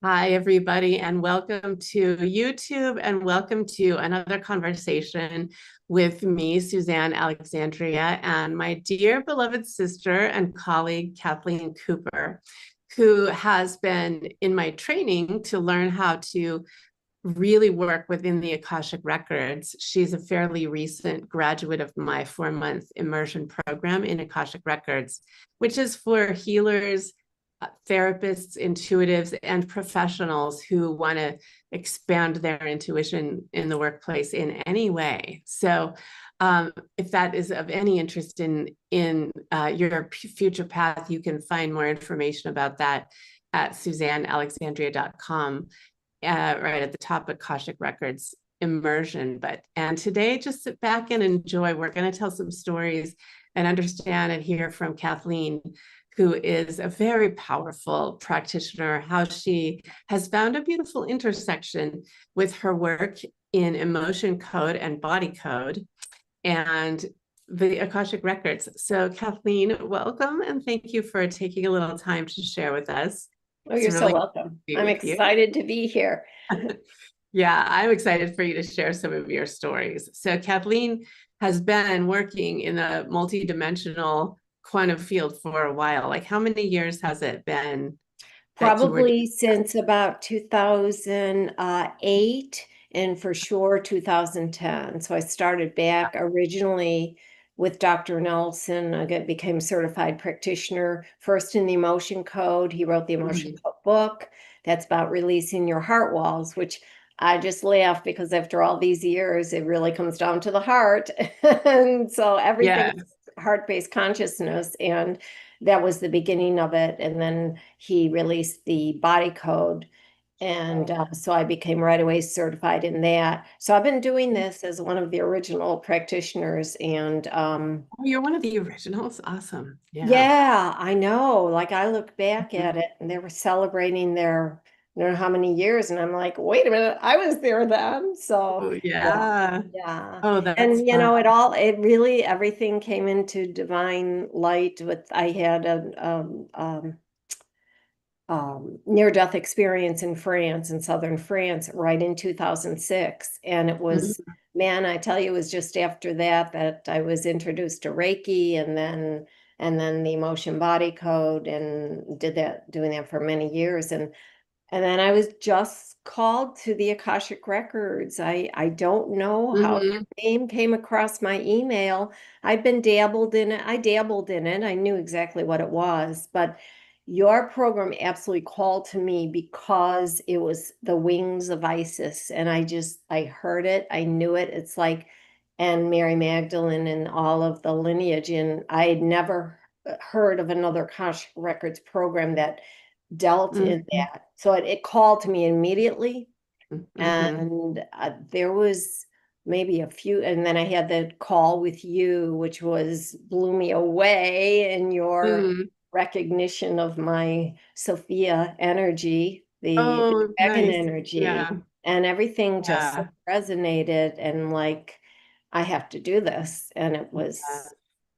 Hi, everybody, and welcome to YouTube and welcome to another conversation with me, Suzanne Alexandria, and my dear beloved sister and colleague, Kathleen Kuper, who has been in my training to learn how to really work within the Akashic records. She's a fairly recent graduate of my 4-month immersion program in Akashic records, which is for healers, therapists, intuitives, and professionals who want to expand their intuition in the workplace in any way. So if that is of any interest in your future path, you can find more information about that at SuzanneAlexandria.com, right at the top, Akashic Records Immersion. And today, just sit back and enjoy. We're going to tell some stories and understand and hear from Kathleen, who is a very powerful practitioner, how she has found a beautiful intersection with her work in emotion code and body code and the Akashic records. So Kathleen, welcome, and thank you for taking a little time to share with us. Oh, you're so welcome. I'm excited to be here. Yeah, I'm excited for you to share some of your stories. So Kathleen has been working in the multidimensional quantum field for a while. Like, how many years has it been? Probably since about 2008 and for sure 2010. So I started back originally with Dr. Nelson. I became certified practitioner first in the emotion code. He wrote the emotion code book. That's about releasing your heart walls, which I just laugh because after all these years, it really comes down to the heart. And so everything's heart-based consciousness. And that was the beginning of it. And then he released the body code. And so I became right away certified in that. So I've been doing this as one of the original practitioners. And oh, you're one of the originals. Awesome. yeah, I know. Like I look back at it and they were celebrating their, I don't know how many years. And I'm like, wait a minute, I was there then. So Oh, yeah. yeah. Oh, that's And you know, it really, everything came into divine light with, I had a near-death experience in France, in southern France, right in 2006. And it was, man, I tell you, it was just after that that I was introduced to Reiki and then the emotion body code and doing that for many years. And then I was just called to the Akashic Records. I don't know how your name came across my email. I've been dabbled in it. I dabbled in it. I knew exactly what it was, but your program absolutely called to me because it was the wings of Isis. And I heard it. I knew it. It's like, and Mary Magdalene and all of the lineage. And I had never heard of another Akashic Records program that dealt in that. So it called to me immediately. And there was maybe a few, and then I had the call with you, which blew me away in your recognition of my Sophia energy, the dragon energy, and everything just resonated. And like, I have to do this. And it was,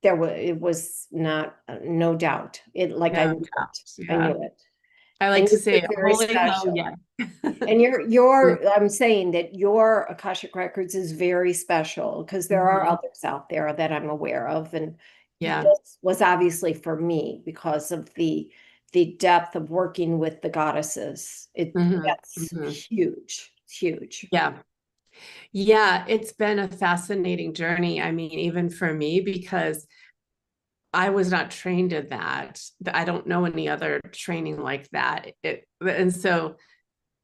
it was not, no doubt. I knew it. I knew it. I like to say, very holy hell, special. yeah. And I'm saying that your Akashic Records is very special because there are others out there that I'm aware of. And this was obviously for me because of the depth of working with the goddesses. That's huge, huge. Yeah. Yeah, it's been a fascinating journey. I mean, even for me, because I was not trained in that. I don't know any other training like that. And so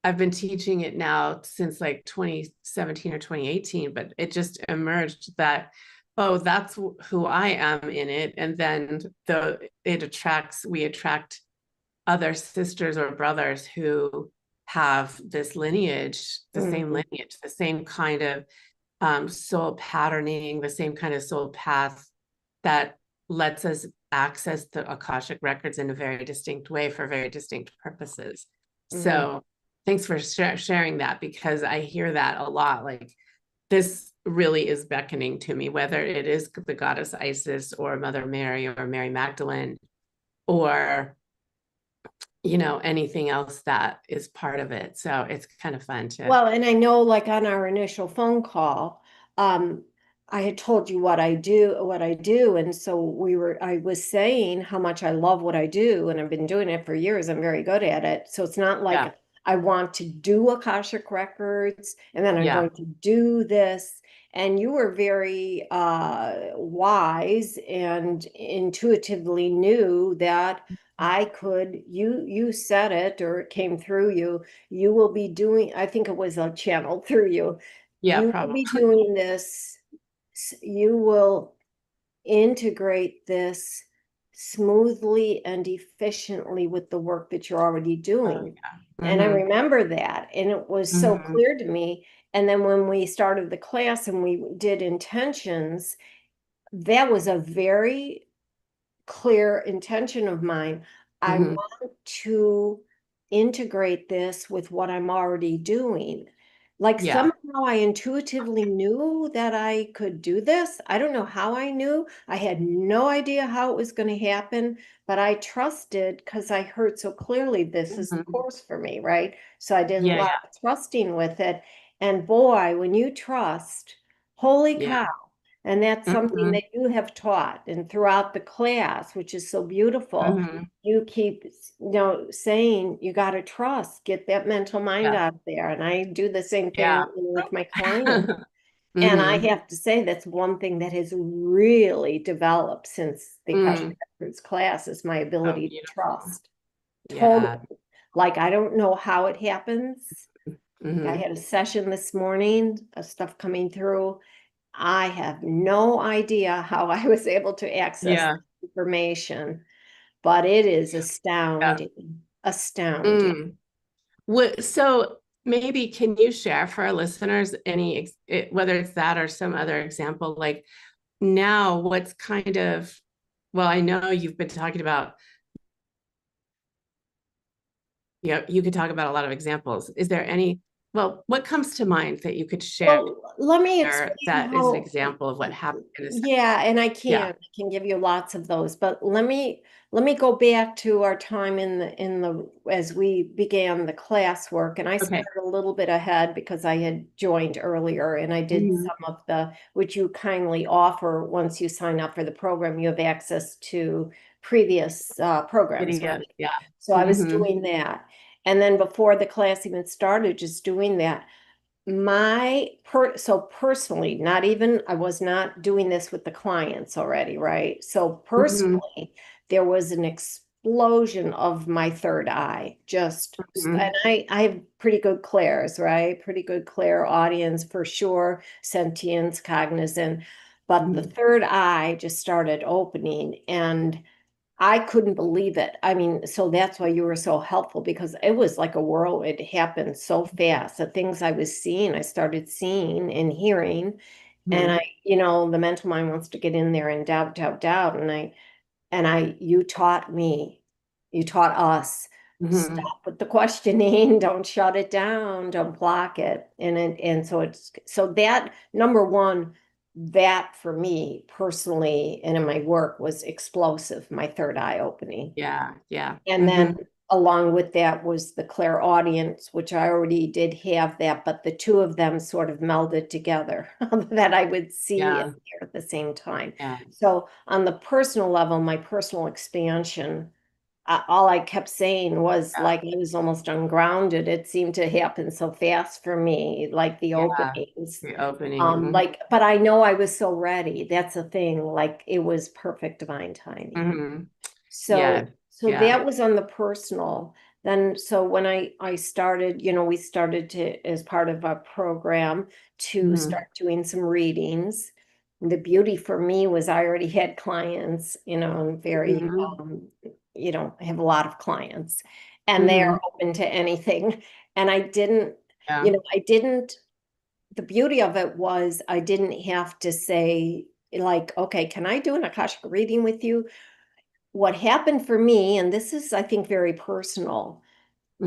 I've been teaching it now since like 2017 or 2018, but it just emerged that, oh, that's who I am in it. And then we attract other sisters or brothers who have this lineage, the same lineage, the same kind of soul patterning, the same kind of soul path that lets us access the Akashic records in a very distinct way for very distinct purposes. So thanks for sharing that, because I hear that a lot. Like, this really is beckoning to me, whether it is the goddess Isis or Mother Mary or Mary Magdalene or anything else that is part of it. So it's kind of fun to, Well, and I know like on our initial phone call, I had told you what I do. And so I was saying how much I love what I do, and I've been doing it for years. I'm very good at it. So it's not yeah, like I want to do Akashic Records and then I'm yeah, going to do this. And you were very wise and intuitively knew that I could, you said it or it came through you, you will be doing, I think it was a channel through you. yeah, You will probably. be doing this, you will integrate this smoothly and efficiently with the work that you're already Oh, doing. yeah. And I remember that, and it was so Hmm. clear to me. And then when we started the class and we did intentions, that was a very clear intention of mine. I Hmm. want to integrate this with what I'm already doing. Like Yeah. somehow I intuitively knew that I could do this. I don't know how I knew. I had no idea how it was going to happen, but I trusted because I heard so clearly this is the Hmm. course for me, right? So I did a Yeah, lot yeah, of trusting with it. And boy, when you trust, holy yeah. cow, and that's something Hmm. that you have taught and throughout the class, which is so beautiful. Hmm. You keep, saying you got to trust, get that mental mind Yeah, out there. And I do the same yeah. thing with my clients. And I Hmm. have to say that's one thing that has really developed since the Akashic Mm. Records class is my So ability to beautiful. trust. Totally. Yeah. Like I don't know how it happens. I Hmm. had a session this morning of stuff coming through. I have no idea how I was able to access Yeah. information, but it is Yeah. astounding, astounding. Mm. So maybe can you share for our listeners whether it's that or some other example, like now what's kind of, well, I know you've been talking about, you could talk about a lot of examples. Is there any, well, what comes to mind that you could share Well, let me explain that is an how, example of what happened in a session? yeah, and Yeah. I can give you lots of those, but let me go back to our time in the as we began the classwork, and I Okay. started a little bit ahead because I had joined earlier, and I did Mhm. some of the which you kindly offer once you sign up for the program. You have access to previous programs, Video. right? Yeah. So I was Hmm. doing that, and then before the class even started, just doing that. So personally, not even, I was not doing this with the clients already, right? So Hmm. personally, there was an explosion of my third eye. Hmm. And I have pretty good clairs, right? Pretty good clair audience for sure, sentience, cognizant. But the Hmm. third eye just started opening, and I couldn't believe it. I mean, so that's why you were so helpful because it was like a whirl. It happened so fast. The things I was seeing, I started seeing and hearing. And Hmm. the mental mind wants to get in there and doubt, doubt, doubt. You taught me, you taught us, Hmm. stop with the questioning, don't shut it down, don't block it. So that number one, that for me personally and in my work was explosive, my third eye opening. Yeah. Yeah. And Hmm. then along with that was the clairaudience, which I already did have that, but the two of them sort of melded together that I would see and Yeah. hear at the same time. Yeah. So on the personal level, my personal expansion, all I kept saying was like I was almost ungrounded. It seemed to happen so fast for me, like the Yeah. openings. Reopening. Hmm. But I know I was so ready. That's the thing. Like it was perfect divine timing. Hmm. So Yeah. so Yeah. that was on the personal. Then so when I started, we started to as part of our program to Hmm. start doing some readings. The beauty for me was I already had clients, I'm very Hmm. I have a lot of clients and they Hmm. are open to anything. And I didn't, Yeah. I didn't the beauty of it was I didn't have to say like, okay, can I do an Akashic reading with you? What happened for me, and this is, I think, very personal,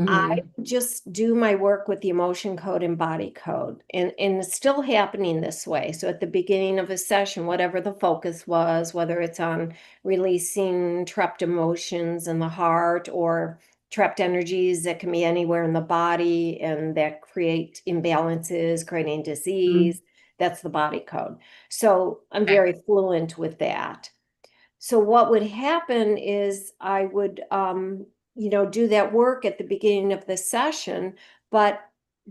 I Hmm. just do my work with the emotion code and body code. And it's still happening this way. So at the beginning of a session, whatever the focus was, whether it's on releasing trapped emotions in the heart or trapped energies that can be anywhere in the body and that create imbalances, creating disease. That's the body code. So I'm Okay. very fluent with that. So what would happen is I would, do that work at the beginning of the session, but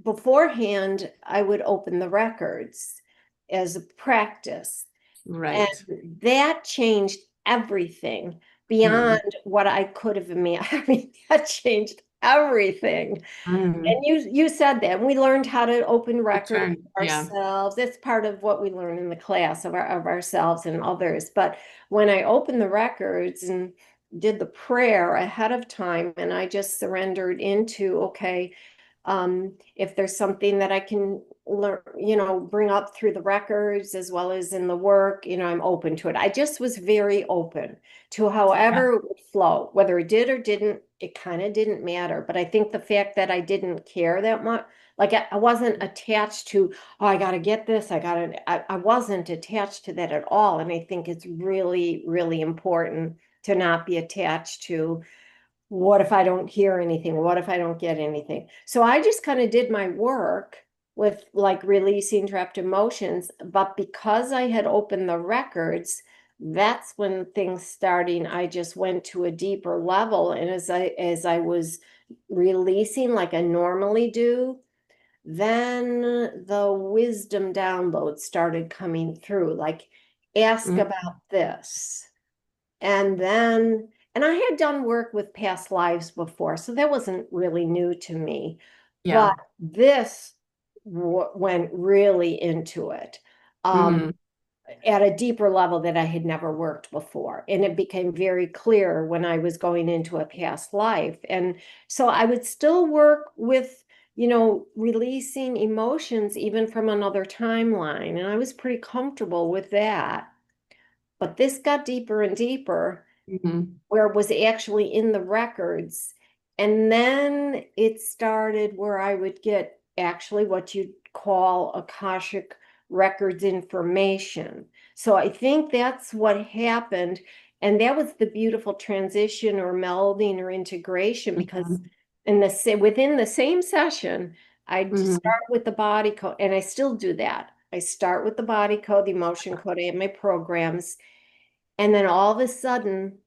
beforehand, I would open the records as a practice. And Right. that changed everything Mm. beyond what I could have imagined. I mean, that changed everything. Mm. And you said that. We learned how to open records Return. Yeah. ourselves. It's part of what we learn in the class of ourselves and others. But when I opened the records and did the prayer ahead of time, and I just surrendered into, okay, if there's something that I can learn, bring up through the records as well as in the work, I'm open to it. I just was very open to Yeah. however it would flow, whether it did or didn't, it kind of didn't matter. But I think the fact that I didn't care that much, like I wasn't attached to, oh, I got to get this. I wasn't attached to that at all. And I think it's really, really important to not be attached to, what if I don't hear anything? What if I don't get anything? So I just kind of did my work with like releasing trapped emotions. But because I had opened the records, that's when things starting, I just went to a deeper level. And as I was releasing like I normally do, then the wisdom downloads started coming through, like ask Mm. about this. And I had done work with past lives before, so that wasn't really new to me. Yeah. But this went really into it Mm. at a deeper level that I had never worked before. And it became very clear when I was going into a past life. And so I would still work with, releasing emotions even from another timeline. And I was pretty comfortable with that. But this got deeper and deeper Mm. where it was actually in the records. And then it started where I would get actually what you'd call Akashic records information. So I think that's what happened. And that was the beautiful transition or melding or integration, because Mm. within the same session, I'd Mm. start with the body code, and I still do that. I start with the body code, the emotion code, I have my programs, and then all of a sudden,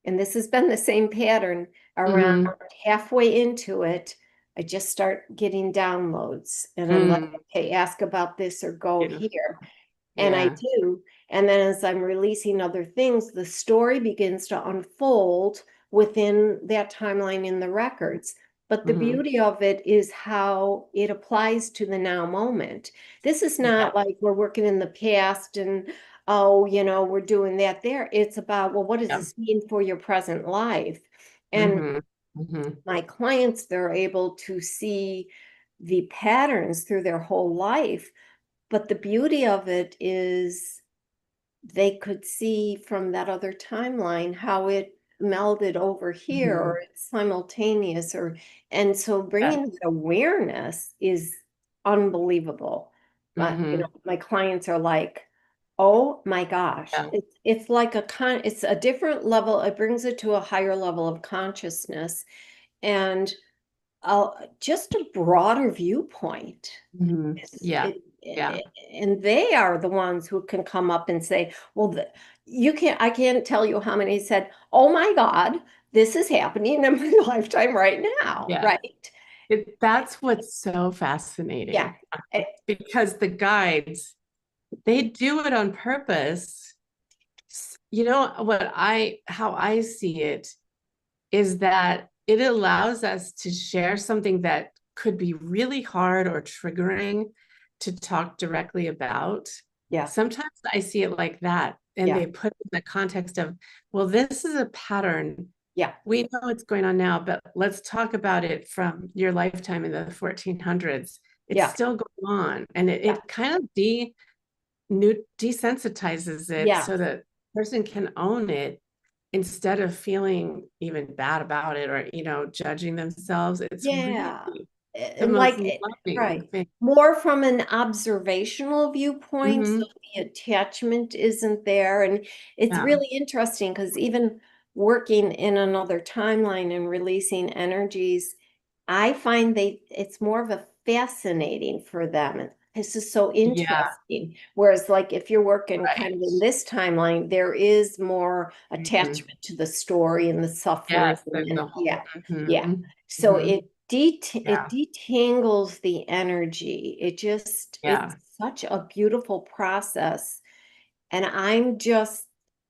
and this has been the same pattern, around Mm. halfway into it, I just start getting downloads. And I'm like, Mm. okay, ask about this or go Beautiful. here. And I Yeah. do. And then as I'm releasing other things, the story begins to unfold within that timeline in the records. But the Mm. beauty of it is how it applies to the now moment. This is Yeah. not like we're working in the past and, oh, we're doing that there. It's about, well, what does Yeah. this mean for your present life? And Mm. Mm. my clients, they're able to see the patterns through their whole life. But the beauty of it is they could see from that other timeline how it melded over here, Mm. or it's simultaneous, and so Yeah. bringing that awareness is unbelievable. But Mm. my clients are like, oh my gosh, Yeah. it's like it's a different level. It brings it to a higher level of consciousness, and just a broader viewpoint. Mm. Yeah. Yeah. And they are the ones who can come up and say, well, I can't tell you how many said, oh my God, this is happening in my lifetime right now, Yeah. right? That's what's so Yeah. fascinating, Eh, because the guides, they do it on purpose. You know how I see it is that it allows us to share something that could be really hard or triggering to talk directly about. Yeah, Sometimes I see it like that, and yeah, they put it in the context of, well, this is a pattern. yeah, We know what's going on now, but let's talk about it from your lifetime in the 1400s. It's yeah, still going on, and it, yeah, it kind of desensitizes it yeah, so that person can own it instead of feeling even bad about it or judging themselves. It's really yeah. the And most like, loving right, thing. more from an observational viewpoint, so Hmm. the attachment isn't there. And it's Yeah. really interesting because even working in another timeline and releasing energies, I find it's more of a fascinating for them. This is so Yeah. interesting. Whereas, like, if you're working kind of in Right. this timeline, there is more Mhm. attachment to the story and the suffering. Yes, there's And a whole. yeah, yeah. Mhm. So Mhm. it Yeah. detangles the energy. It's Yeah. such a beautiful process. And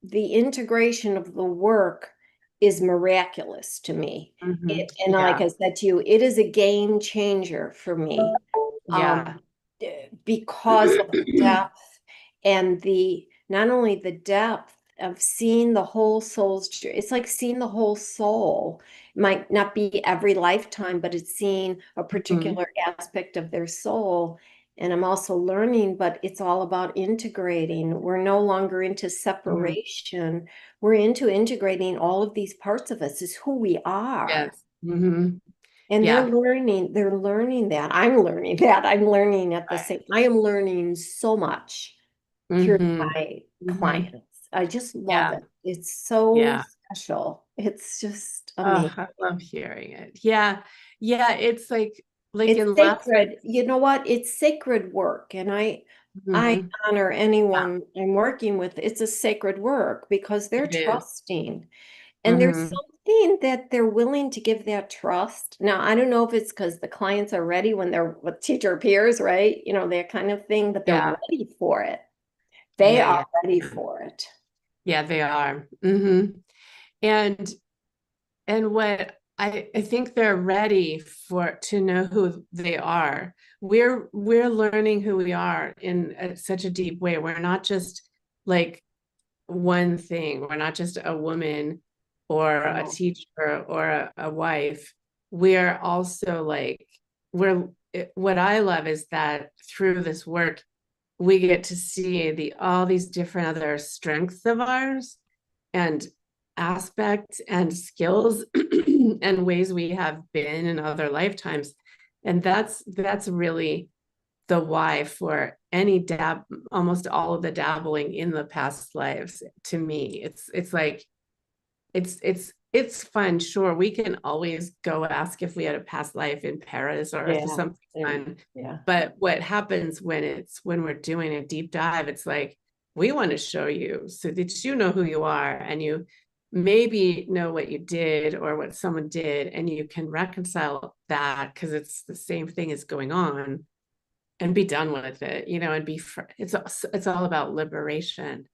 the integration of the work is miraculous to me. And like Yeah. I said to you, it is a game changer for me, Yeah. because of the depth and not only the depth of seeing the whole it's like seeing the whole soul. It might not be every lifetime, but it's seeing a Mhm. particular aspect of their soul. And I'm also learning, but it's all about integrating. We're no longer into Mhm. separation. We're into integrating all of these parts of us as who we are. Yes. And Yeah. they're learning that. I'm learning that. I'm learning at the same, Right. I am learning so much through hmm my hmm clients. I just love Yeah. it. It's so Yeah. special. It's just Oh, amazing. I love hearing it. Yeah. Yeah. It's like It's in lots of. sacred. You know what? It's sacred work. And I Mhm. honor Yeah, anyone I'm working with. It's a sacred work because they're it is. trusting. And there's hmm something that they're willing to give that trust. Now, I don't know if it's because the clients are ready when they're with teacher peers, right? You know, that kind of thing, but they're Yeah. ready for it. They Yeah. are Yeah. ready Yeah. for it. Yeah, they are. And what I think they're ready for to know who they are. We're learning who we are in such a deep way. We're not just like one thing. We're not just a woman or a No. teacher or a wife. We're also like what I love is that through this work we get to see the all these different other strengths of ours and aspects and skills and ways we have been in other lifetimes. And that's really the why for any almost all of the dabbling in the past lives. To me, it's like it's fun. Sure, we can always go ask if we had a past life in Paris or for Yeah. something Yeah. fun. Yeah. But what happens when we're doing a deep dive, it's like we want to show you so that you know who you are and you maybe know what you did or what someone did, and you can reconcile that because it's the same thing is going on and be done with it, and it's all about liberation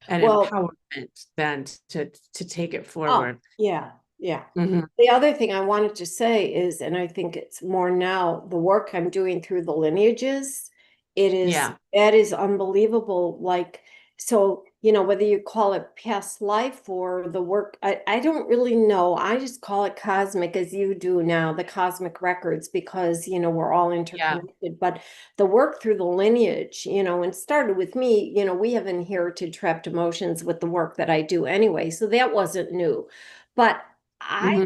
and Well, empowerment then to take it oh, forward. yeah. Yeah. hmm The other thing I wanted to say is, and I think it's more now, the work I'm doing through the lineages, Yeah. that is unbelievable. Like, so, whether you call it past life or the work, I don't really know. I just call it cosmic as you do now, the cosmic records, because, we're all Yeah. interconnected. But the work through the lineage, and started with me, we have inherited trapped emotions with the work that I do anyway. So that wasn't new. But hmm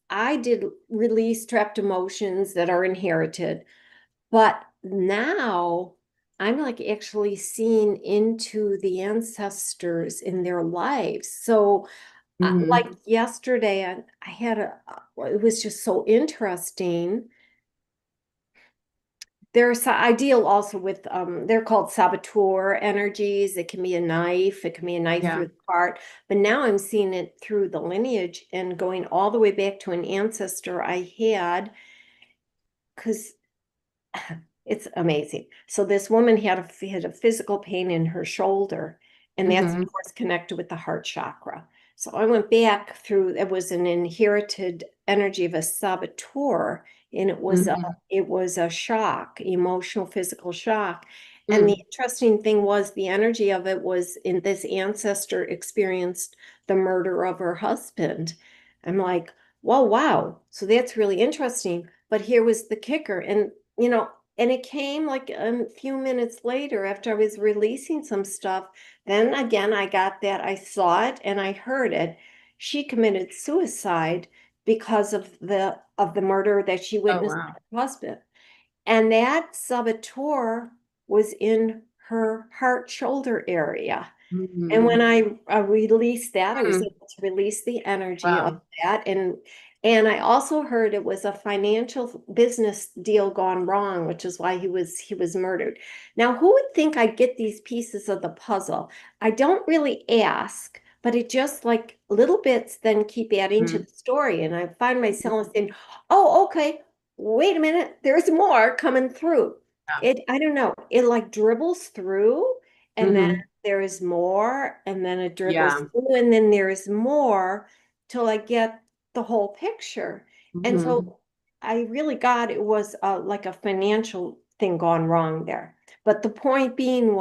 I did release trapped emotions that are inherited, but now I'm like actually seeing into the ancestors in their lives. So, like hmm yesterday, I had it was just so interesting. There's ideal also with they're called saboteur energies. It can be a knife, it can be a knife Yeah. through the heart, but now I'm seeing it through the lineage and going all the way back to an ancestor I had, because it's amazing. So this woman had a physical pain in her shoulder, and that's of hmm course connected with the heart chakra. So I went back through, it was an inherited energy of a saboteur, and hmm it was a shock, emotional, physical shock. And the mm interesting thing was the energy of it was in this ancestor experienced the murder of her husband. I'm like, whoa, wow. So that's really interesting. But here was the kicker. You know, and it came like a few minutes later after I was releasing some stuff. Then again, I got that, I saw it and I heard it. She committed suicide because of the murder that she Oh witnessed wow. with her husband. And that saboteur was in her heart shoulder area. And Mhm. when I released that, I was Mhm. able to release the energy of Wow. that. And I also heard it was a financial business deal gone wrong, which is why he was murdered. Now, who would think I'd get these pieces of the puzzle? I don't really ask, but it just like little bits then keep adding to Mhm. the story. And I find myself saying, oh, okay, wait a minute, there's more coming through. Yeah. I don't know, it like dribbles through, and then Mhm. there is more, and then it dribbles Yeah. through, and then there is more till I get the whole picture. And Mhm. so I really got it was like a financial thing gone wrong there. But the point being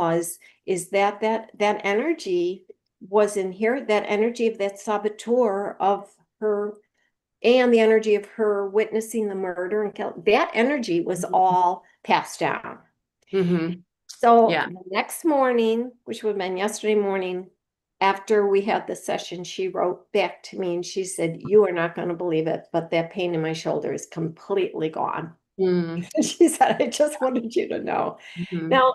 is that that energy was in here, that energy of that saboteur of her, and the energy of her witnessing the murder and kill, that energy was all passed down. Mhm. So Yeah. the next morning, which would have been yesterday morning, after we had the session, she wrote back to me and she said, "You are not going to believe it, but that pain in my shoulder is completely gone." Mm. She said, "I just wanted you to know." Mhm. Now,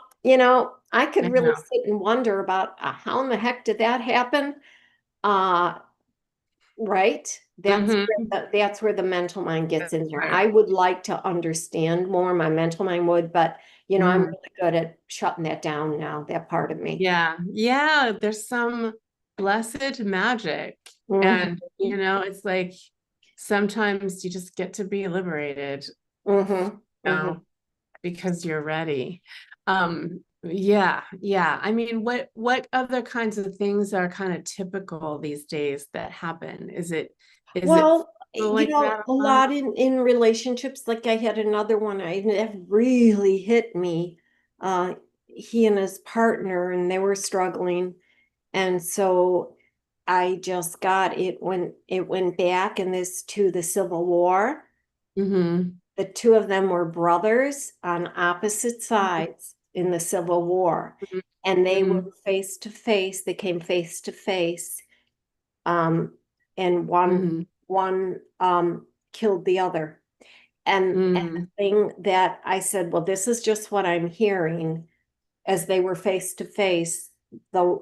I I could really know. sit and wonder about how in the heck did that happen? Uh, right? Mhm. That's where the mental mind gets That's in there. right. I would like to understand more, my mental mind would, but I'm Mhm. really good at shutting that down now, that part of me. Yeah. Yeah. There's some blessed magic. Hmm. And, it's like sometimes you just get to be liberated, Hmm. Hmm. know, because you're ready. Yeah, yeah. I mean, what other kinds of things are kind of typical these days that happen? Is it Well, like that a a lot? lot in relationships, like I had another one, that really hit me. Uh, he and his partner, and they were struggling. And so I just got it when it went back in this to the Civil War. Mm-hmm. The two of them were brothers on opposite sides in the Civil War, and they were Mm-hmm. face to face. They came face to face, um, and one killed the other. And the Mm-hmm. thing that I said, well, this is just what I'm hearing as they were face to face. The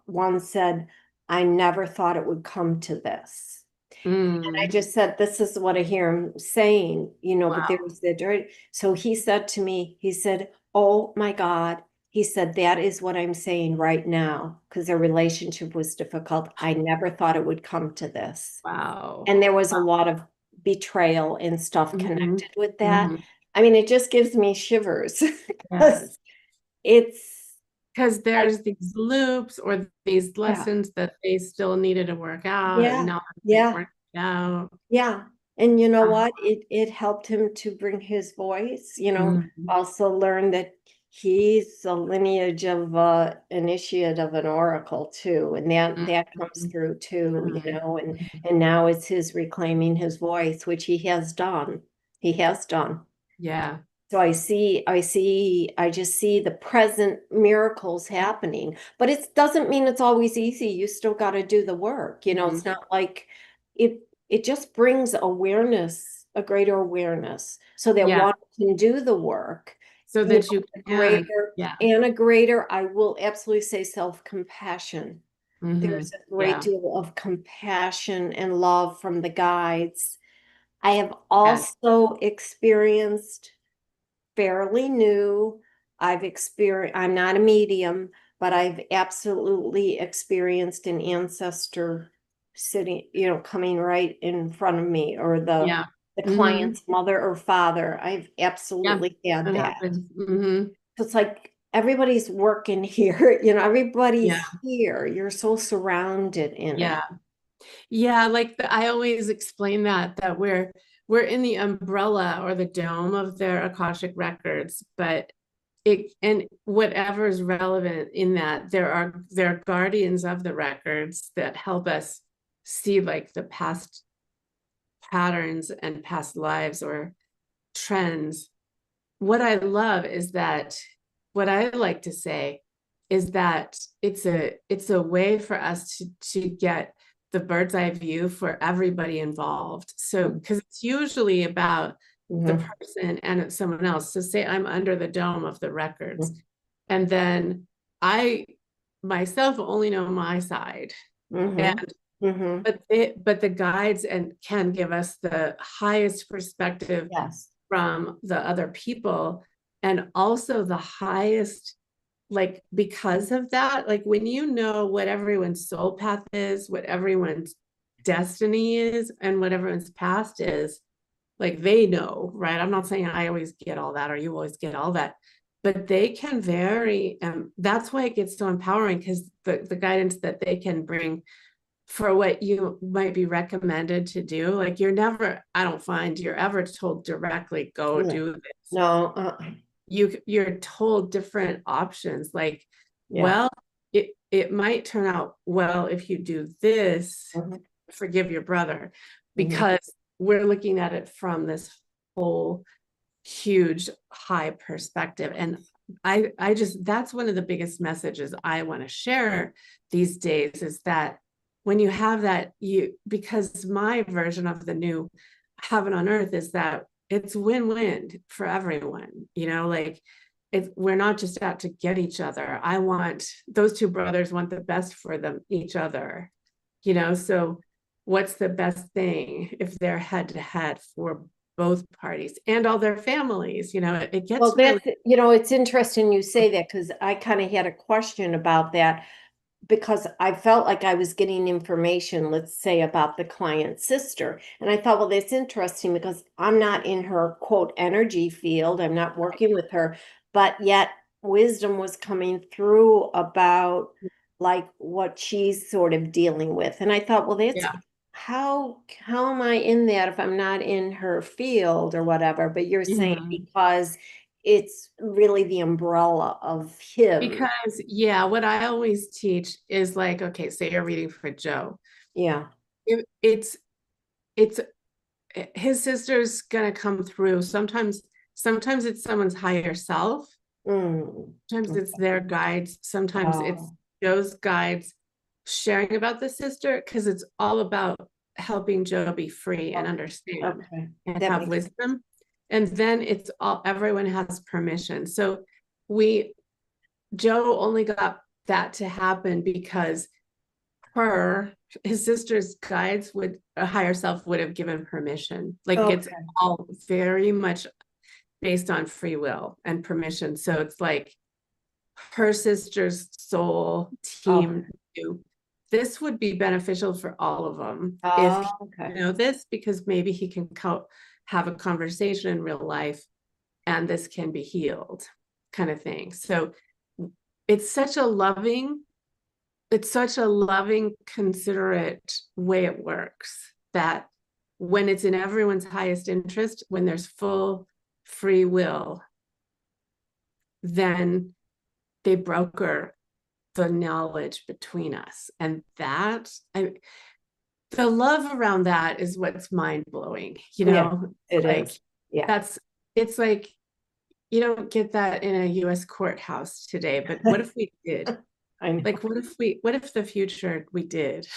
one said, "I never thought it would come to this." I Mm. just said, this is what I hear him saying, but Wow. there's the dirt. So he said to me, he said, "Oh my God." He said, "That is what I'm saying right now, because their relationship was difficult. I never thought it would come to this." Wow. And there was a lot of betrayal and stuff Mm-hmm. connected with that. Mm-hmm. I mean, it just gives me shivers because Yes. it's, Because I, there's these loops or these yeah, lessons that they still needed to work out and yeah, now they're yeah. working out. Yeah. And you know Uh, what? It helped him to bring his voice, mm, also learn that he's a lineage of initiate of an oracle too. And that comes mm, through too, mm, and now it's his reclaiming his voice, which he has done. He has done. yeah. So I just see the present miracles happening, but it doesn't mean it's always easy. You still got to do the work. It's Mhm. not like it just brings awareness, a greater awareness, so that Yeah. one can do the work, So that you a can. greater Yeah. and a greater, I will absolutely say, self-compassion. Hmm. There's a great Yeah. deal of compassion and love from the guides. I have Yeah. also experienced fairly new. I'm not a medium, but I've absolutely experienced an ancestor sitting, coming right in front of me, or Yeah. the Hmm. client's mother or father. I've Yeah. absolutely had That that. happens. Hmm. It's like everybody's working here, everybody's Yeah. here. You're so surrounded in it. Yeah. Yeah. Like I always explain that we're in the umbrella or the dome of their Akashic records, but and whatever is relevant in that, there are guardians of the records that help us see like the past patterns and past lives or trends. What I love is that what I like to say is that it's a way for us to get the bird's eye view for everybody involved. So because it's usually about the Mhm. person and someone else. So say I'm under the dome of the records, and then I myself only know my side. Mm-hmm. And Mm-hmm. but the guides and can give us the highest perspective Yes. from the other people, and also the highest, like, because of that, like when you know what everyone's soul path is, what everyone's destiny is, and what everyone's past is, like they know, right? I'm not saying I always get all that or you always get all that, but they can vary. And that's why it gets so empowering, because the guidance that they can bring for what you might be recommended to do, like you're never, I don't find you're ever told directly, go No. do this. No. You're told different options, like, Yeah. well, it might turn out well if you do this, Mm-hmm. forgive your brother, Mm-hmm. because we're looking at it from this whole huge high perspective. And I just, that's one of the biggest messages I want to share these days, is that when you have that, because my version of the new heaven on earth is that it's win-win for everyone, like we're not just out to get each other. I want, those two brothers want the best for them, each other, so what's the best thing if they're head to head for both parties and all their families? It Well, gets really, that's, it's interesting you say that, because I kind of had a question about that, because I felt like I was getting information, let's say, about the client's sister. And I thought, well, that's interesting because I'm not in her quote energy field. I'm not working with her, but yet wisdom was coming through about like what she's sort of dealing with. And I thought, well, that's yeah. how am I in that if I'm not in her field or whatever? But you're saying Mhm. because it's really the umbrella of him. Because what I always teach is like, okay, say you're reading for Joe. Yeah. It's his sister's gonna come through. Sometimes it's someone's higher self. Mm. Sometimes it's their guides. Sometimes it's Oh, Joe's guides sharing about the sister, because it's all about helping Joe be free and okay. understand Okay. and That have makes wisdom. And then it's all, everyone has permission. So we, Joe only got that to happen because his sister's guides would, a higher self would have given permission. Like it's okay. all very much based on free will and permission. So it's like her sister's soul Okay. team knew this would be beneficial for all of them if Oh, okay. this, because maybe he can have a conversation in real life and this can be healed, kind of thing. So it's such a loving, considerate way it works, that when it's in everyone's highest interest, when there's full free will, then they broker the knowledge between us. And the love around that is what's mind-blowing, Yeah, it like is. Yeah. that's, it's like, you don't get that in a US courthouse today, but what if we did? I know. Like, what if the future we did?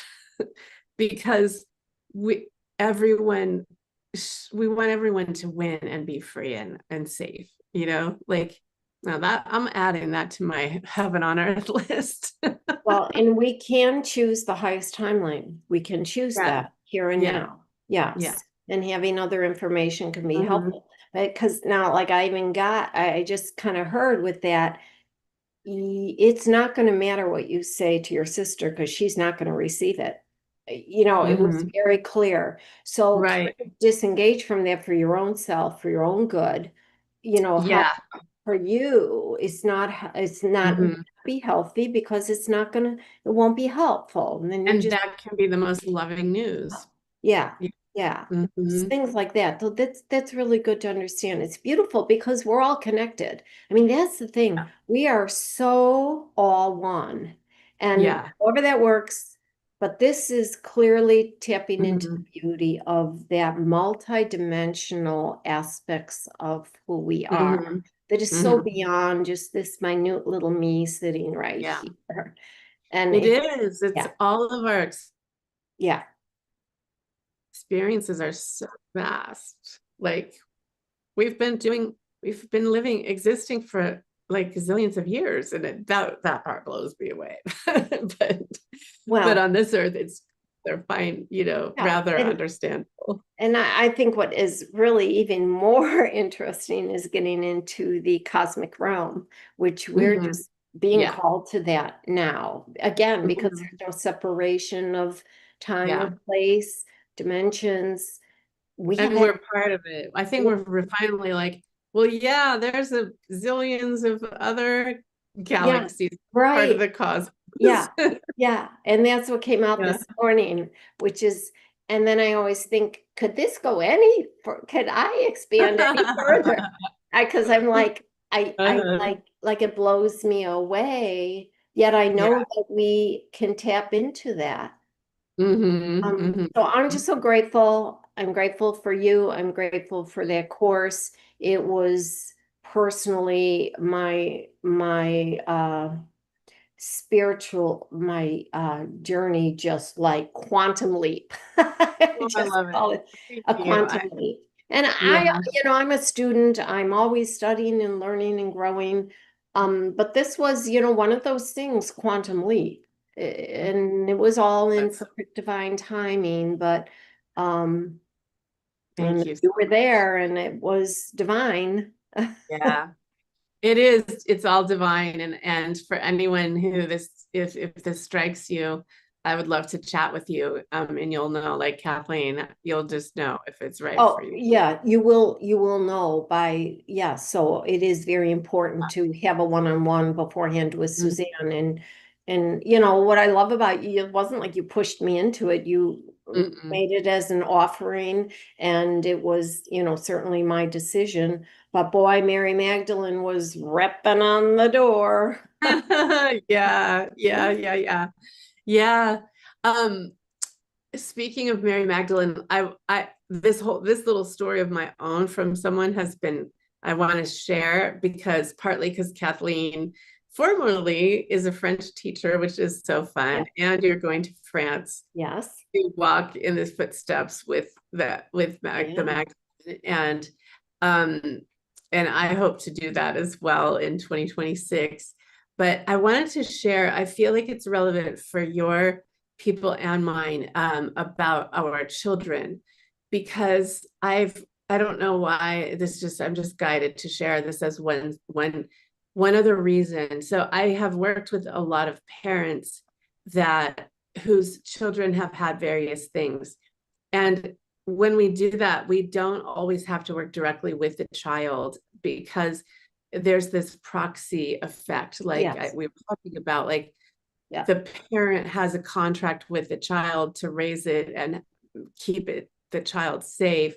Because we, everyone, we want everyone to win and be free and safe, like, now that I'm adding that to my heaven on earth list. Well, and we can choose the highest timeline. We can choose Yeah, that here and yeah, now. yeah. Yes. And having other information can be Mhm. helpful. Because now, like I just kind of heard with that, it's not going to matter what you say to your sister because she's not going to receive it. It was Mhm. very clear. So kind Right. of disengage from that for your own self, for your own good. How Yeah. for you, it's not Mhm. be healthy because it won't be helpful. And then you And just that can be the most loving news. yeah, Yeah. yeah. Mhm. Things like that. So that's really good to understand. It's beautiful because we're all connected. I mean, that's the thing. We are so all one. And Yeah. however that works, but this is clearly tapping into Mhm. the beauty of that multidimensional aspects of who we are. Mhm. That is so Mhm. beyond just this minute little me sitting right Yeah. here. And It is. It's yeah, all of our yeah. experiences are so vast. Like we've been living, existing for like zillions of years, and that part blows me away. but Well, on this earth, they're fine, yeah, rather understandable. and I think what is really even more interesting is getting into the cosmic realm, which we're Mhm. just being Yeah. called to that now. Again, because Mhm. there's no separation of time Yeah. or place, dimensions. We have And had, we're part of it. I think we're finally like, well, yeah, there's a zillions of other yeah, galaxies part of right. the cosmos. Yeah, yeah. And that's what came out Yeah. this morning, which is, and then I always think, could this go any, could I expand any further? Because I'm like, I Uh-huh. like it blows me away, yet I Yeah. know that we can tap into that. Hmm. So I'm just so grateful. I'm grateful for you. I'm grateful for that course. It was personally my spiritual my journey, just like quantum leap. I Oh, I just love it. call it Thank a you. quantum leap. And Yeah. I'm a student. I'm always studying and learning and growing. But this was, one of those things, quantum leap. And it was all in That's, perfect divine timing, but um and thank you so you were much. there and it was divine. Yeah. It is, it's all divine. And for anyone who if this strikes you, I would love to chat with you. And you'll know, like Kathleen, you'll just know if it's right for Oh, you. yeah, you will know by, yeah, so it is very important to have a one-on-one beforehand with Mhm. Suzanne. And what I love about you, it wasn't like you pushed me into it. You Mm-mm. made it as an offering, and it was, certainly my decision. But boy, Mary Magdalene was repping on the door. Yeah, yeah, yeah, yeah. Yeah. Um, Speaking of Mary Magdalene, this little story of my own from someone has been, I want to share, because partly because Kathleen formerly is a French teacher, which is so Yeah. fun, and you're going to France Yes. to walk in the footsteps with the Yeah. Magdalene, um and I hope to do that as well in 2026. But I wanted to share, I feel like it's relevant for your people and mine, about our children, because I don't know why I'm just guided to share this as one other reason. So I have worked with a lot of parents that whose children have had various things. And when we do that, we don't always have to work directly with the child, because there's this proxy effect. Like Yes. we were talking about, like Yeah. the parent has a contract with the child to raise it and keep the child safe.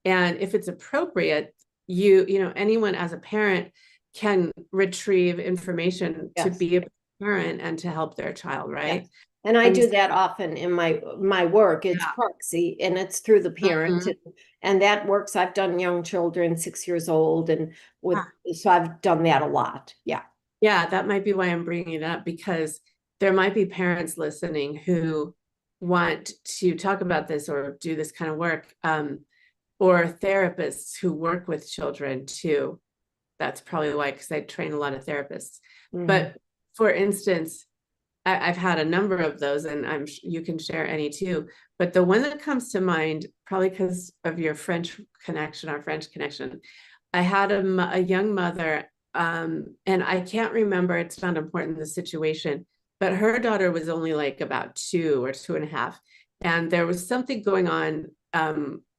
And if it's appropriate, anyone as a parent can retrieve information to Yes. be a parent and to help their child, Yes. right? And I And do that often in my work. It's yeah. proxy and it's through the parent. Mhm. And that works. I've done young children, 6 years old, and so I've done that a lot. Yeah. Yeah, that might be why I'm bringing it up, because there might be parents listening who want to talk about this or do this kind of work, or therapists who work with children too. That's probably why, because I train a lot of therapists. Mhm. But for instance, I've had a number of those, and you can share any too. But the one that comes to mind, probably because of your French connection, our French connection, I had a young mother, and I can't remember, it's not important in the situation, but her daughter was only like about 2 or 2.5. And there was something going on,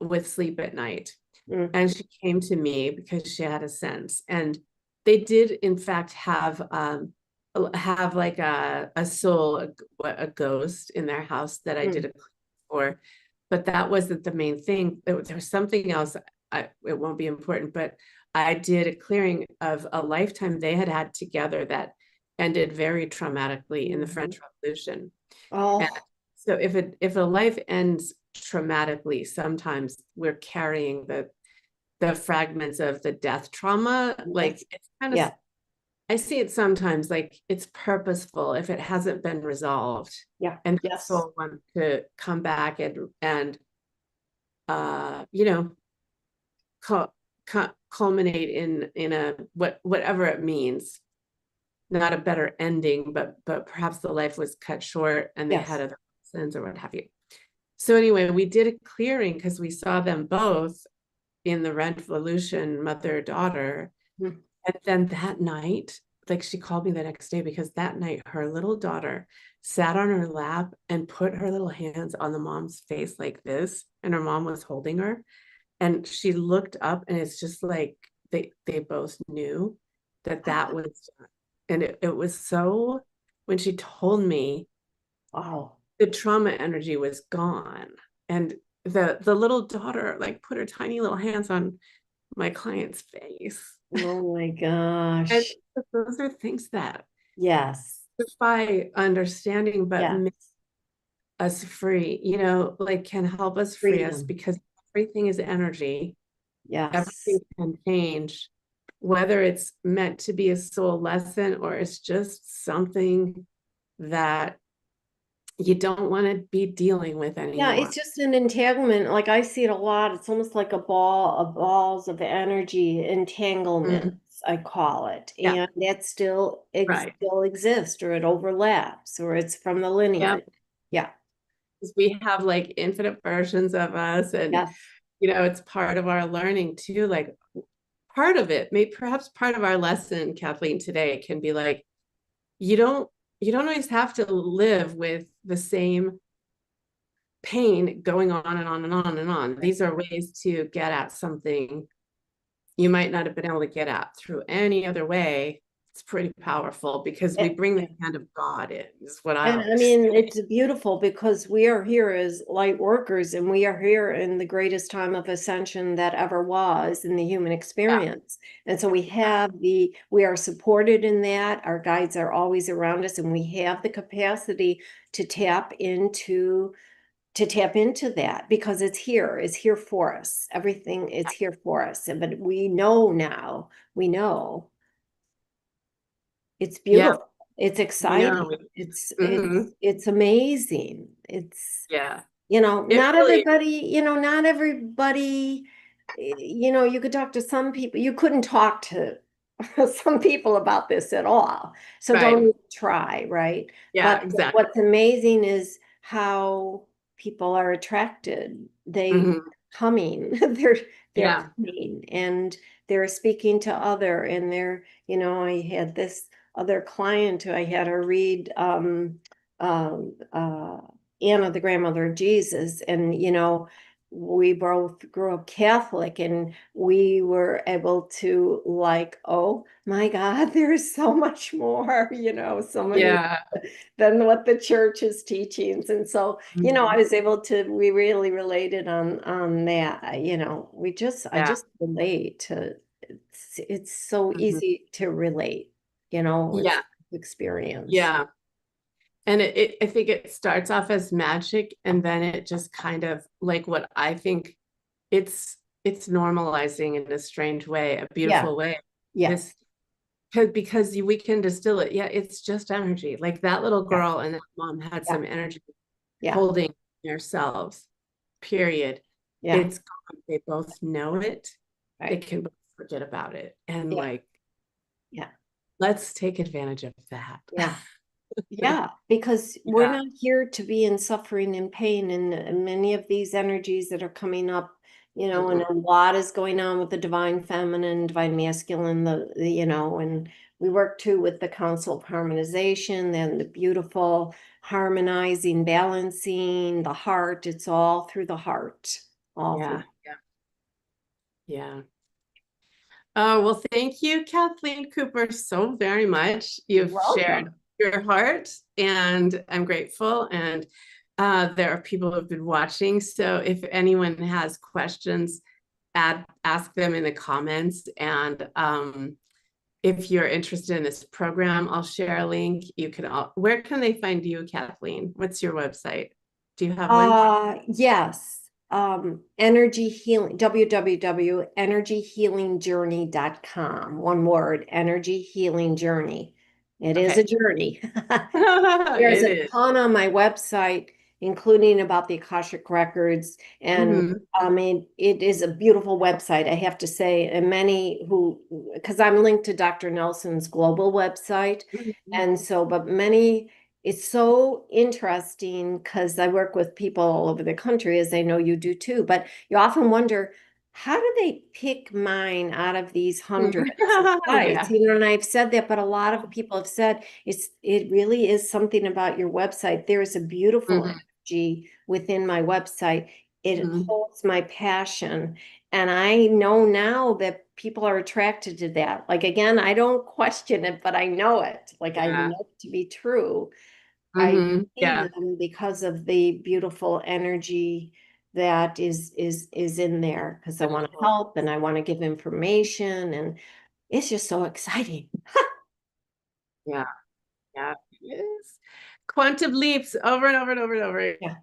with sleep at night. Mm. And she came to me because she had a sense. And they did, in fact, have like a soul, a ghost in their house that I did Mm. a cleaning for. But that wasn't the main thing. There was something else. It won't be important, but I did a clearing of a lifetime they had had together that ended very traumatically in the Mhm. French Revolution. And Oh, so if a life ends traumatically, sometimes we're carrying the fragments of the death trauma. Like yes. it's kind of, Yeah. I see it sometimes like it's purposeful if it hasn't been resolved, Yeah. and the Yes. soul wants to come back and uh you know call culminate in a whatever it means, not a better ending, but perhaps the life was cut short and they had Yes. other sins or what have you. So anyway, we did a clearing because we saw them both in the Revolution, mother-daughter. Mhm. And then that night, like she called me the next day because that night her little daughter sat on her lap and put her little hands on the mom's face like this, and her mom was holding her. And she looked up, and it's just like they both knew that was, and it was so, when she told me, Wow. the trauma energy was gone. And the little daughter like put her tiny little hands on my client's face. Oh my And gosh. those are things that Yes. defy understanding, but Yes. make us free, like can help us free us, Freedom. because everything is energy. Yes. Everything can change, whether it's meant to be a soul lesson or it's just something that you don't want to be dealing with Yeah, anymore. it's just an entanglement. Like I see it a lot. It's almost like a ball of balls of energy Mhm. entanglements, I call it. Yeah, And that right. still exists, or it overlaps, or it's from the Yeah. lineage. Yeah. 'Cause we have like infinite versions of us, and Yes. it's part of our learning too. Like part of it, maybe perhaps part of our lesson, Kathleen, today can be like, you don't you don't always have to live with the same pain going on and on and on and on. These are ways to get at something you might not have been able to get at through any other way. It's pretty powerful because we bring the hand of God in, is what I And I always mean, say. it's beautiful because we are here as light workers, and we are here in the greatest time of ascension that ever was in the human Yeah, experience. And so we are supported in that. Our guides are always around us, and we have the capacity to tap into that because it's here for us. Everything is here for us. But we know now, we know. It's yeah, beautiful. It's we know. exciting. Mhm. It's amazing. Yeah, it Not really, everybody, not everybody, you could talk to some people. You couldn't talk to some people about this at all. So don't right. even try, right? Yeah, But exactly. what's amazing is how people are attracted. They Mhm. coming. They're Yeah, coming, and they're speaking to other, and I had this other client who I had her read um, uh, Anna, the grandmother of Jesus. And, we both grew up Catholic, and we were able to, like, oh my God, there's so much more, so many yeah. than what the church is teachings. And so, I Mhm. was able to, we really related on that. I Yeah. just relate to, it's so Mhm. easy to relate, it's Yeah, experience. yeah. And I think it starts off as magic, and then it just kind of like what I think it's normalizing in a strange way, a Yeah. beautiful way. This Yes. because we can distill it. Yeah, it's just energy. Like that little Yeah. girl and that mom had Yeah. some energy Yeah. holding themselves, period. Yeah. It's gone. They both know it. They Right. can both forget about it. And Yeah. like, Yeah. let's take advantage of that. Yeah. Yeah, because we're Yeah. not here to be in suffering and pain, and many of these energies that are coming up, and Mm-mm. a lot is going on with the divine feminine, divine masculine, and we work too with the council of harmonization and the beautiful harmonizing, balancing the heart. It's all through the heart, all through. Yeah. Yeah. Yeah. Oh, well, thank you, Kathleen Kuper, so very much. You're You've shared welcome. your heart, and I'm grateful. And there are people who have been watching. So if anyone has questions, ask them in the comments. And if you're interested in this program, I'll share a link. Where can they find you, Kathleen? What's your website? Do you have one? Yes. Energy healing, www.energyhealingjourney.com. One word, energy healing journey. It is a Okay. journey. There's It a is. ton on my website, including about the Akashic records. And Mhm. I mean, it is a beautiful website, I have to say. And many who, because I'm linked to Dr. Nelson's global website. Mhm. And so, but many, it's so interesting because I work with people all over the country, as I know you do too. But you often wonder, how do they pick mine out of these hundreds of sites? Yeah. You know, and I've said that, but a lot of people have said it really is something about your website. There is a beautiful Mhm. energy within my website. It Mhm. holds my passion. And I know now that people are attracted to that. Like, again, I don't question it, but I know it. Like, I Yeah. know it to be true. I Mhm. see Yeah. them because of the beautiful energy that is in there, because I want to help and I want to give information, and it's just so exciting. Yeah. Yeah. It is. Quantum leaps over and over and over and over Yeah,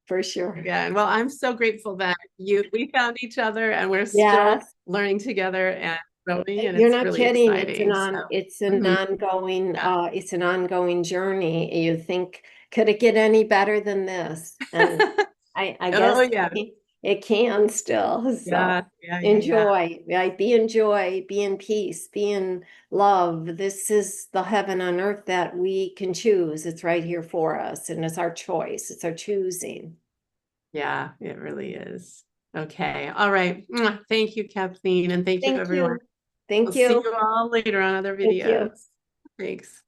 for sure. again. Well, I'm so grateful that we found each other and we're still Yes. learning together and growing, and You're it's not really kidding. exciting. So, mhm. Yeah. It's an ongoing journey. You think, could it get any better than this? And I Oh guess yeah. it can still. So Yeah. Yeah. Yeah. Yeah. enjoy, like, be in joy, be in peace, be in love. This is the heaven on earth that we can choose. It's right here for us, and it's our choice. It's our choosing. Yeah, it really is. Okay. All right. Mwah. Thank you, Kathleen, and thank you, Thank everyone. you. We'll Thank see you. you all later on other Thank you. videos. Thanks.